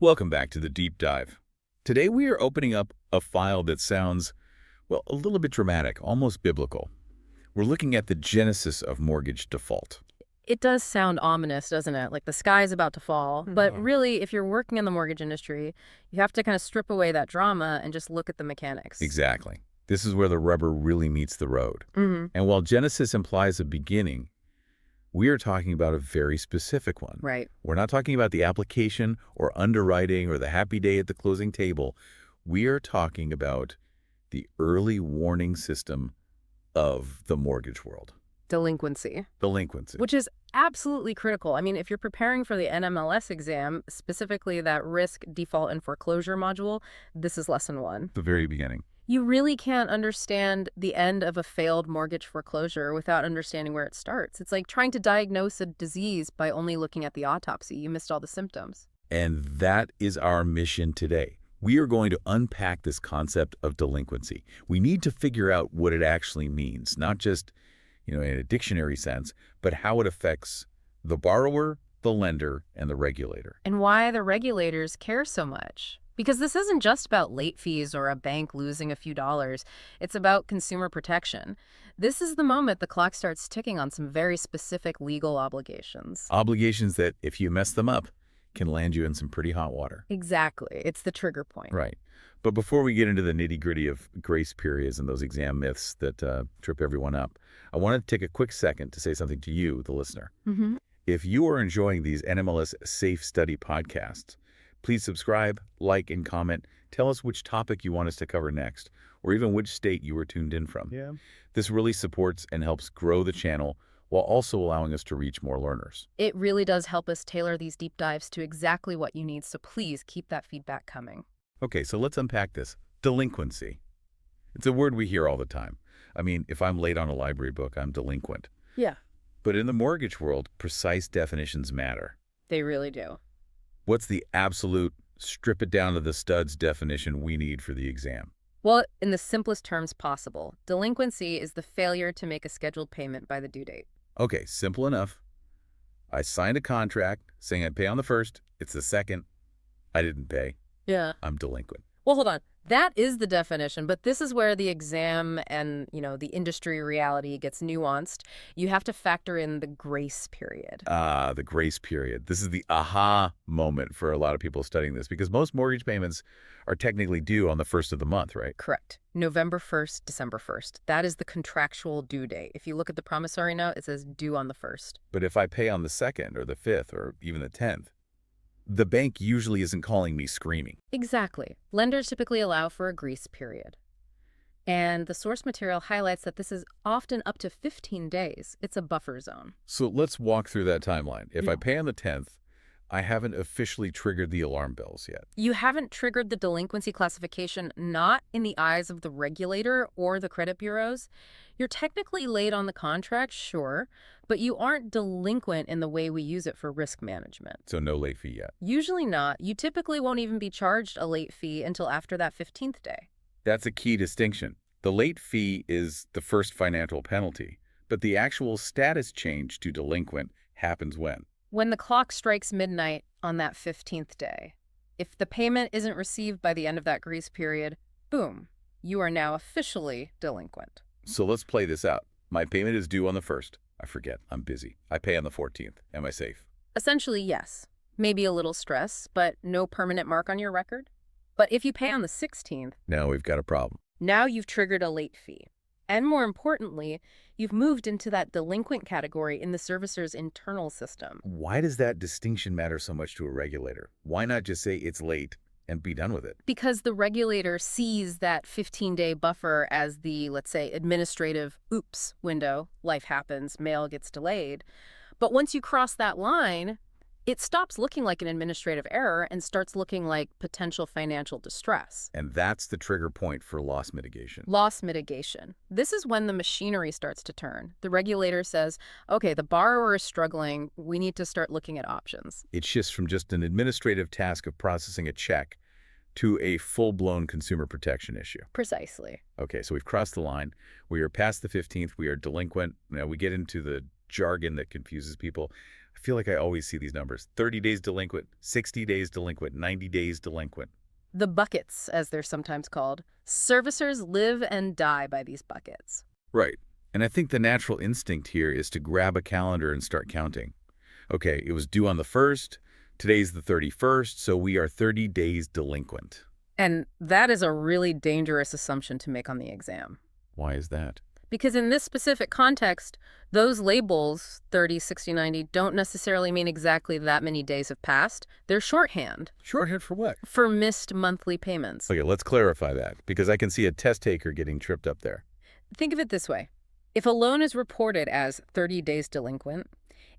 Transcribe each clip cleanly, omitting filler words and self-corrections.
Welcome back to the Deep Dive. Today we are opening up a file that sounds, well, a little bit dramatic, almost biblical. We're looking at the genesis of mortgage default. It does sound ominous, doesn't it? Like the sky is about to fall. But really, if you're working in the mortgage industry, you have to kind of strip away that drama and just look at the mechanics. Exactly. This is where the rubber really meets the road. And while genesis implies a beginning, we are talking about a very specific one. Right. We're not talking about the application or underwriting or the happy day at the closing table. We are talking about the early warning system of the mortgage world. Delinquency. Delinquency. Which is absolutely critical. I mean, if you're preparing for the NMLS exam, specifically that risk, default, and foreclosure module, this is lesson 1. The very beginning. You really can't understand the end of a failed mortgage foreclosure without understanding where it starts. It's like trying to diagnose a disease by only looking at the autopsy. You missed all the symptoms. And that is our mission today. We are going to unpack this concept of delinquency. We need to figure out what it actually means, not just, in a dictionary sense, but how it affects the borrower, the lender, and the regulator. And why the regulators care so much. Because this isn't just about late fees or a bank losing a few dollars. It's about consumer protection. This is the moment the clock starts ticking on some very specific legal obligations. Obligations that, if you mess them up, can land you in some pretty hot water. Exactly. It's the trigger point. Right. But before we get into the nitty-gritty of grace periods and those exam myths that trip everyone up, I want to take a quick second to say something to you, the listener. If you are enjoying these NMLS Safe Study podcasts, please subscribe, like, and comment. Tell us which topic you want us to cover next, or even which state you were tuned in from. This really supports and helps grow the channel while also allowing us to reach more learners. It really does help us tailor these deep dives to exactly what you need, so please keep that feedback coming. Okay, so let's unpack this. Delinquency. It's a word we hear all the time. I mean, if I'm late on a library book, I'm delinquent. Yeah. But in the mortgage world, precise definitions matter. They really do. What's the absolute, strip it down to the studs definition we need for the exam? Well, in the simplest terms possible, delinquency is the failure to make a scheduled payment by the due date. Okay, simple enough. I signed a contract saying I'd pay on the 1st. It's the 2nd. I didn't pay. Yeah. I'm delinquent. Well, hold on. That is the definition, but this is where the exam and, the industry reality gets nuanced. You have to factor in the grace period. The grace period. This is the aha moment for a lot of people studying this because most mortgage payments are technically due on the 1st of the month, right? Correct. November 1st, December 1st. That is the contractual due date. If you look at the promissory note, it says due on the 1st. But if I pay on the 2nd or the 5th or even the 10th, the bank usually isn't calling me screaming. Exactly. Lenders typically allow for a grace period. And the source material highlights that this is often up to 15 days. It's a buffer zone. So let's walk through that timeline. If I pay on the 10th, I haven't officially triggered the alarm bells yet. You haven't triggered the delinquency classification, not in the eyes of the regulator or the credit bureaus. You're technically late on the contract, sure, but you aren't delinquent in the way we use it for risk management. So no late fee yet. Usually not. You typically won't even be charged a late fee until after that 15th day. That's a key distinction. The late fee is the first financial penalty, but the actual status change to delinquent happens when? When the clock strikes midnight on that 15th day. If the payment isn't received by the end of that grace period, boom, you are now officially delinquent. So let's play this out. My payment is due on the 1st. I forget. I'm busy. I pay on the 14th. Am I safe? Essentially, yes. Maybe a little stress, but no permanent mark on your record. But if you pay on the 16th, now we've got a problem. Now you've triggered a late fee. And more importantly, you've moved into that delinquent category in the servicer's internal system. Why does that distinction matter so much to a regulator? Why not just say it's late and be done with it? Because the regulator sees that 15-day buffer as the, let's say, administrative oops window. Life happens, mail gets delayed. But once you cross that line, it stops looking like an administrative error and starts looking like potential financial distress. And that's the trigger point for loss mitigation. Loss mitigation. This is when the machinery starts to turn. The regulator says, okay, the borrower is struggling. We need to start looking at options. It shifts from just an administrative task of processing a check to a full-blown consumer protection issue. Precisely. Okay, so we've crossed the line. We are past the 15th. We are delinquent. Now we get into the jargon that confuses people. feel like I always see these numbers. 30 days delinquent, 60 days delinquent, 90 days delinquent. The buckets, as they're sometimes called. Servicers live and die by these buckets. Right. And I think the natural instinct here is to grab a calendar and start counting. Okay, it was due on the 1st. Today's the 31st, so we are 30 days delinquent. And that is a really dangerous assumption to make on the exam. Why is that? Because in this specific context, those labels, 30, 60, 90, don't necessarily mean exactly that many days have passed. They're shorthand. Shorthand for what? For missed monthly payments. Okay, let's clarify that, because I can see a test taker getting tripped up there. Think of it this way. If a loan is reported as 30 days delinquent,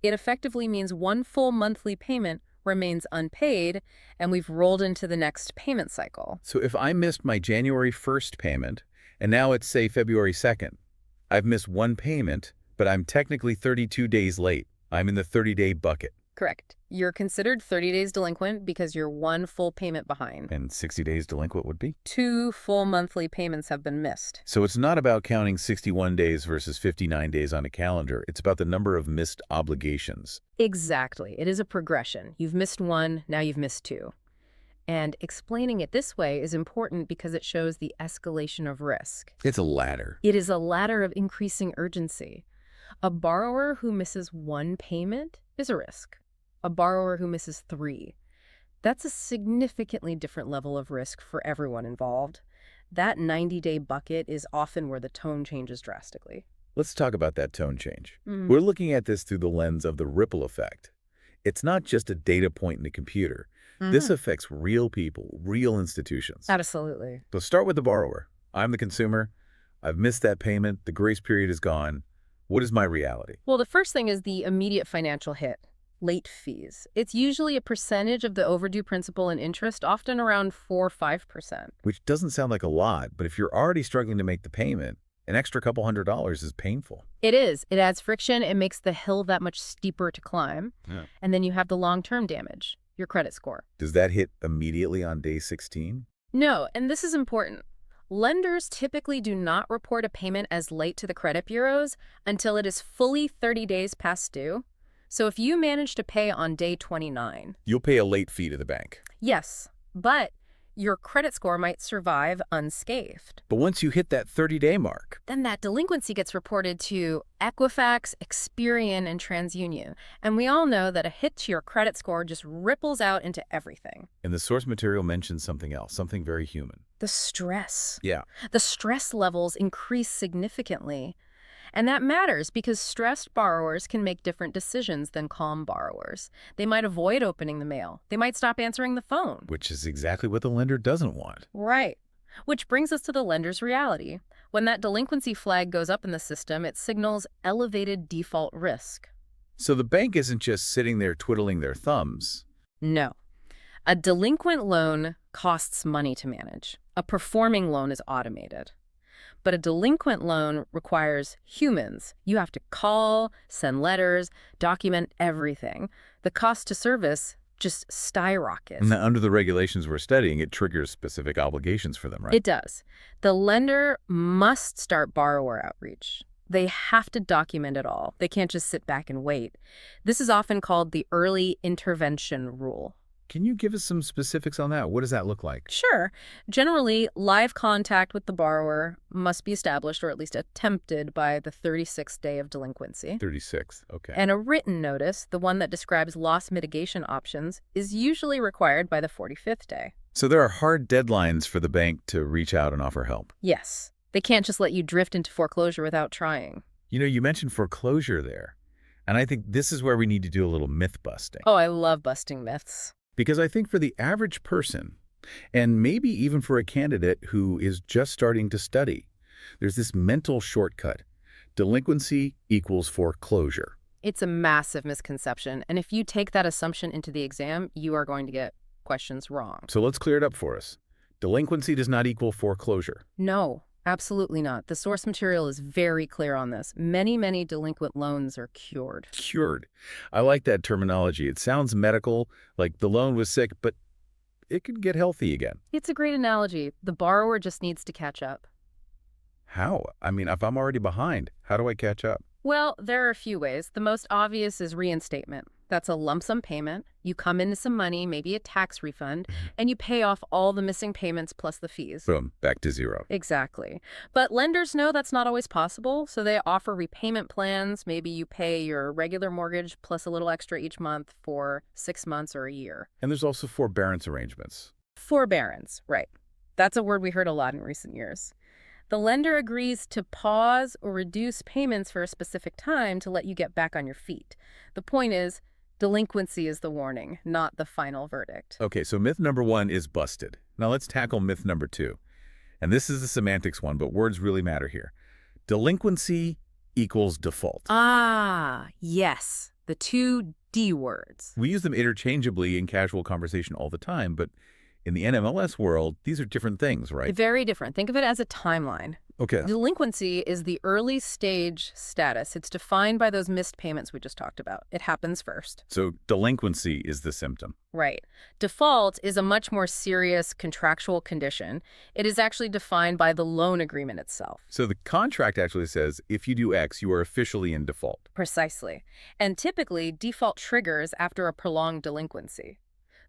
it effectively means one full monthly payment remains unpaid, and we've rolled into the next payment cycle. So if I missed my January 1st payment, and now it's, say, February 2nd, I've missed one payment, but I'm technically 32 days late. I'm in the 30-day bucket. Correct. You're considered 30 days delinquent because you're one full payment behind. And 60 days delinquent would be? 2 full monthly payments have been missed. So it's not about counting 61 days versus 59 days on a calendar. It's about the number of missed obligations. Exactly. It is a progression. You've missed one, now you've missed 2. And explaining it this way is important because it shows the escalation of risk. It's a ladder. It is a ladder of increasing urgency. A borrower who misses 1 payment is a risk. A borrower who misses 3. That's a significantly different level of risk for everyone involved. That 90-day bucket is often where the tone changes drastically. Let's talk about that tone change. We're looking at this through the lens of the ripple effect. It's not just a data point in the computer. This affects real people, real institutions. Absolutely. So start with the borrower. I'm the consumer. I've missed that payment. The grace period is gone. What is my reality? Well, the first thing is the immediate financial hit. Late fees. It's usually a percentage of the overdue principal and interest, often around 4 or 5%. Which doesn't sound like a lot, but if you're already struggling to make the payment, an extra couple $100s is painful. It is. It adds friction. It makes the hill that much steeper to climb. Yeah. And then you have the long-term damage, your credit score. Does that hit immediately on day 16? No, and this is important. Lenders typically do not report a payment as late to the credit bureaus until it is fully 30 days past due. So if you manage to pay on day 29... You'll pay a late fee to the bank. Yes, but your credit score might survive unscathed. But once you hit that 30-day mark... Then that delinquency gets reported to Equifax, Experian, and TransUnion. And we all know that a hit to your credit score just ripples out into everything. And the source material mentions something else, something very human. The stress. Yeah. The stress levels increase significantly. And that matters because stressed borrowers can make different decisions than calm borrowers. They might avoid opening the mail. They might stop answering the phone. Which is exactly what the lender doesn't want. Right. Which brings us to the lender's reality. When that delinquency flag goes up in the system, it signals elevated default risk. So the bank isn't just sitting there twiddling their thumbs. No. A delinquent loan costs money to manage. A performing loan is automated. But a delinquent loan requires humans. You have to call, send letters, document everything. The cost to service just skyrockets. And under the regulations we're studying, it triggers specific obligations for them, right? It does. The lender must start borrower outreach. They have to document it all. They can't just sit back and wait. This is often called the early intervention rule. Can you give us some specifics on that? What does that look like? Sure. Generally, live contact with the borrower must be established or at least attempted by the 36th day of delinquency. 36, okay. And a written notice, the one that describes loss mitigation options, is usually required by the 45th day. So there are hard deadlines for the bank to reach out and offer help. Yes. They can't just let you drift into foreclosure without trying. You know, you mentioned foreclosure there. And I think this is where we need to do a little myth busting. Oh, I love busting myths. Because I think for the average person, and maybe even for a candidate who is just starting to study, there's this mental shortcut. Delinquency equals foreclosure. It's a massive misconception. And if you take that assumption into the exam, you are going to get questions wrong. So let's clear it up for us. Delinquency does not equal foreclosure. No, absolutely not. The source material is very clear on this. Many, many delinquent loans are cured. Cured. I like that terminology. It sounds medical, like the loan was sick, but it could get healthy again. It's a great analogy. The borrower just needs to catch up. How? I mean, if I'm already behind, how do I catch up? Well, there are a few ways. The most obvious is reinstatement. That's a lump sum payment. You come into some money, maybe a tax refund, and you pay off all the missing payments plus the fees. Boom, back to zero. Exactly. But lenders know that's not always possible, so they offer repayment plans. Maybe you pay your regular mortgage plus a little extra each month for 6 months or a year. And there's also forbearance arrangements. Forbearance, right. That's a word we heard a lot in recent years. The lender agrees to pause or reduce payments for a specific time to let you get back on your feet. The point is, delinquency is the warning, not the final verdict. Okay, so myth number 1 is busted. Now let's tackle myth number 2. And this is the semantics one, but words really matter here. Delinquency equals default. Ah, yes, the 2 D words. We use them interchangeably in casual conversation all the time, but in the NMLS world, these are different things, right? Very different. Think of it as a timeline. Okay. Delinquency is the early stage status. It's defined by those missed payments we just talked about. It happens first. So delinquency is the symptom. Right. Default is a much more serious contractual condition. It is actually defined by the loan agreement itself. So the contract actually says, if you do X, you are officially in default. Precisely. And typically, default triggers after a prolonged delinquency.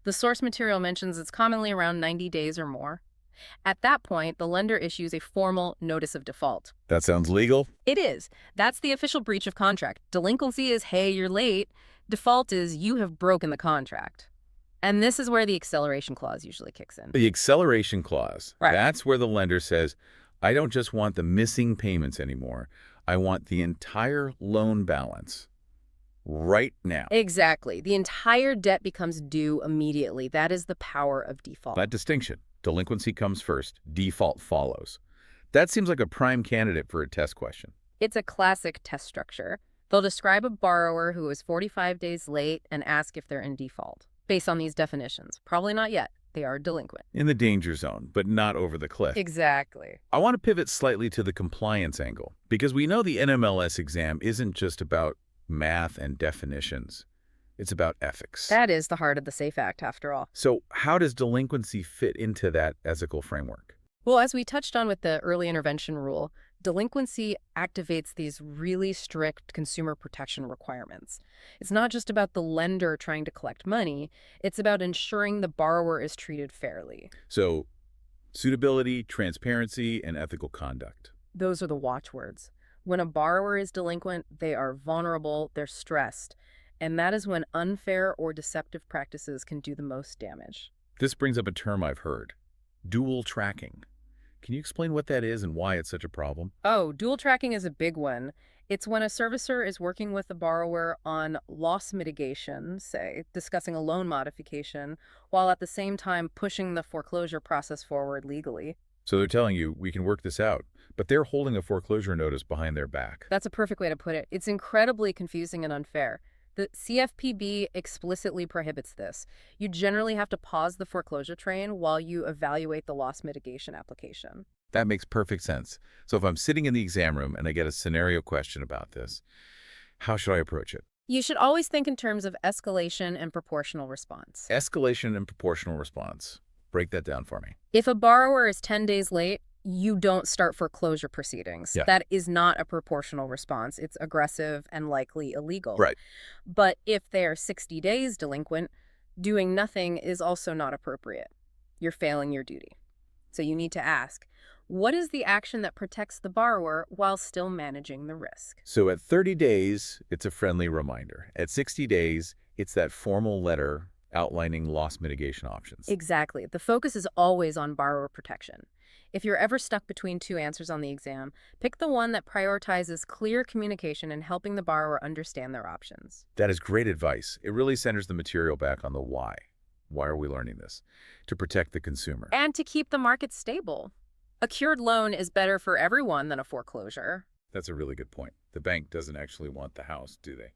The source material mentions it's commonly around 90 days or more. At that point, the lender issues a formal notice of default. That sounds legal. It is. That's the official breach of contract. Delinquency is, hey, you're late. Default is, you have broken the contract. And this is where the acceleration clause usually kicks in. The acceleration clause, Right. That's where the lender says, I don't just want the missing payments anymore. I want the entire loan balance right now. Exactly. The entire debt becomes due immediately. That is the power of default. That distinction. Delinquency comes first, default follows. That seems like a prime candidate for a test question. It's a classic test structure. They'll describe a borrower who is 45 days late and ask if they're in default. Based on these definitions, probably not yet. They are delinquent. In the danger zone, but not over the cliff. Exactly. I want to pivot slightly to the compliance angle, because we know the NMLS exam isn't just about math and definitions. It's about ethics. That is the heart of the SAFE Act, after all. So how does delinquency fit into that ethical framework? Well, as we touched on with the early intervention rule, delinquency activates these really strict consumer protection requirements. It's not just about the lender trying to collect money. It's about ensuring the borrower is treated fairly. So suitability, transparency, and ethical conduct. Those are the watchwords. When a borrower is delinquent, they are vulnerable, they're stressed. And that is when unfair or deceptive practices can do the most damage. This brings up a term I've heard, dual tracking. Can you explain what that is and why it's such a problem? Oh, dual tracking is a big one. It's when a servicer is working with the borrower on loss mitigation, say, discussing a loan modification, while at the same time pushing the foreclosure process forward legally. So they're telling you, we can work this out, but they're holding a foreclosure notice behind their back. That's a perfect way to put it. It's incredibly confusing and unfair. The CFPB explicitly prohibits this. You generally have to pause the foreclosure train while you evaluate the loss mitigation application. That makes perfect sense. So if I'm sitting in the exam room and I get a scenario question about this, how should I approach it? You should always think in terms of escalation and proportional response. Escalation and proportional response. Break that down for me. If a borrower is 10 days late, you don't start foreclosure proceedings. Yeah. That is not a proportional response. It's aggressive and likely illegal. Right. But if they're 60 days delinquent, doing nothing is also not appropriate. You're failing your duty. So you need to ask, what is the action that protects the borrower while still managing the risk? So at 30 days, it's a friendly reminder. At 60 days, it's that formal letter outlining loss mitigation options. Exactly. The focus is always on borrower protection. If you're ever stuck between two answers on the exam, pick the one that prioritizes clear communication and helping the borrower understand their options. That is great advice. It really centers the material back on the why. Why are we learning this? To protect the consumer. And to keep the market stable. A cured loan is better for everyone than a foreclosure. That's a really good point. The bank doesn't actually want the house, do they?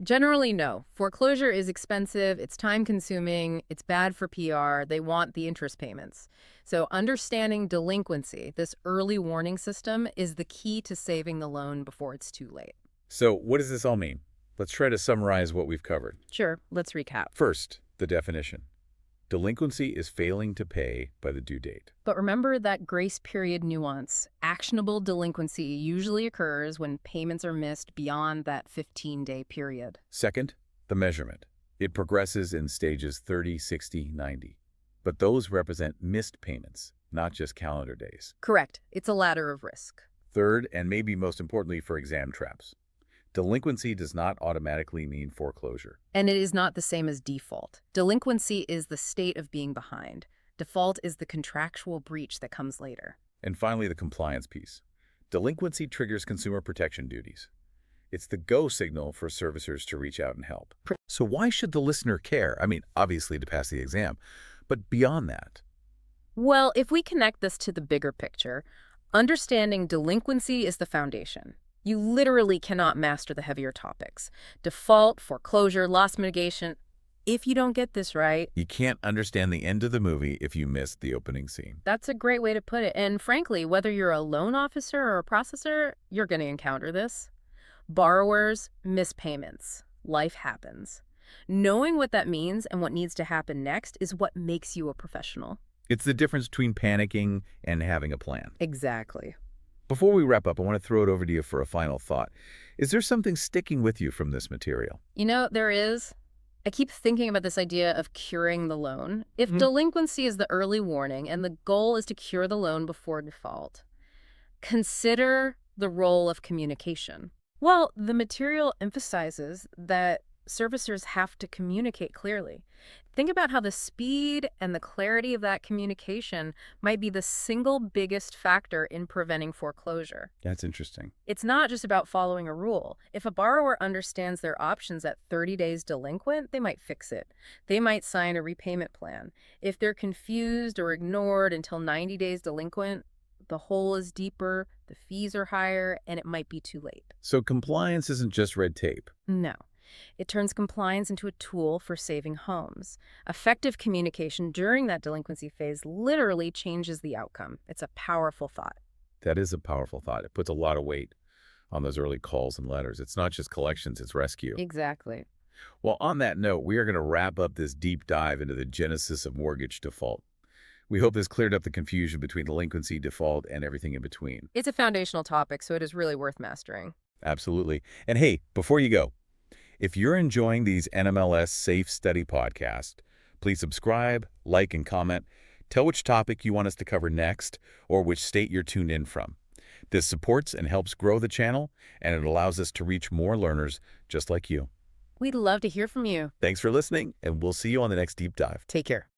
Generally, no. Foreclosure is expensive, it's time-consuming, it's bad for PR, they want the interest payments. So understanding delinquency, this early warning system, is the key to saving the loan before it's too late. So what does this all mean? Let's try to summarize what we've covered. Sure, let's recap. First, the definition. Delinquency is failing to pay by the due date. But remember that grace period nuance. Actionable delinquency usually occurs when payments are missed beyond that 15-day period. Second, The measurement. It progresses in stages 30, 60, 90. But those represent missed payments, not just calendar days. Correct. It's a ladder of risk. Third, and maybe most importantly for exam traps, delinquency does not automatically mean foreclosure. And it is not the same as default. Delinquency is the state of being behind. Default is the contractual breach that comes later. And finally, the compliance piece. Delinquency triggers consumer protection duties. It's the go signal for servicers to reach out and help. So why should the listener care? I mean, obviously to pass the exam, but beyond that. Well, if we connect this to the bigger picture, understanding delinquency is the foundation. You literally cannot master the heavier topics. Default, foreclosure, loss mitigation. If you don't get this right, You can't understand the end of the movie if you missed the opening scene. that's a great way to put it. And frankly, whether you're a loan officer or a processor, you're going to encounter this. Borrowers miss payments. Life happens. Knowing what that means and what needs to happen next is what makes you a professional. It's the difference between panicking and having a plan. Exactly. Before we wrap up, I want to throw it over to you for a final thought. Is there something sticking with you from this material? You know, there is. I keep thinking about this idea of curing the loan. If delinquency is the early warning and the goal is to cure the loan before default, consider the role of communication. Well, the material emphasizes that servicers have to communicate clearly. Think about how the speed and the clarity of that communication might be the single biggest factor in preventing foreclosure. That's interesting. It's not just about following a rule. If a borrower understands their options at 30 days delinquent, they might fix it. They might sign a repayment plan. If they're confused or ignored until 90 days delinquent, the hole is deeper, the fees are higher, and it might be too late. So compliance isn't just red tape. No. It turns compliance into a tool for saving homes. Effective communication during that delinquency phase literally changes the outcome. It's a powerful thought. That is a powerful thought. It puts a lot of weight on those early calls and letters. It's not just collections, it's rescue. Exactly. Well, on that note, we are going to wrap up this deep dive into the genesis of mortgage default. We hope this cleared up the confusion between delinquency, default, and everything in between. It's a foundational topic, so it is really worth mastering. Absolutely. And hey, before you go, if you're enjoying these NMLS Safe Study podcasts, please subscribe, like, and comment. Tell which topic you want us to cover next or which state you're tuned in from. This supports and helps grow the channel, and it allows us to reach more learners just like you. We'd love to hear from you. Thanks for listening, and we'll see you on the next deep dive. Take care.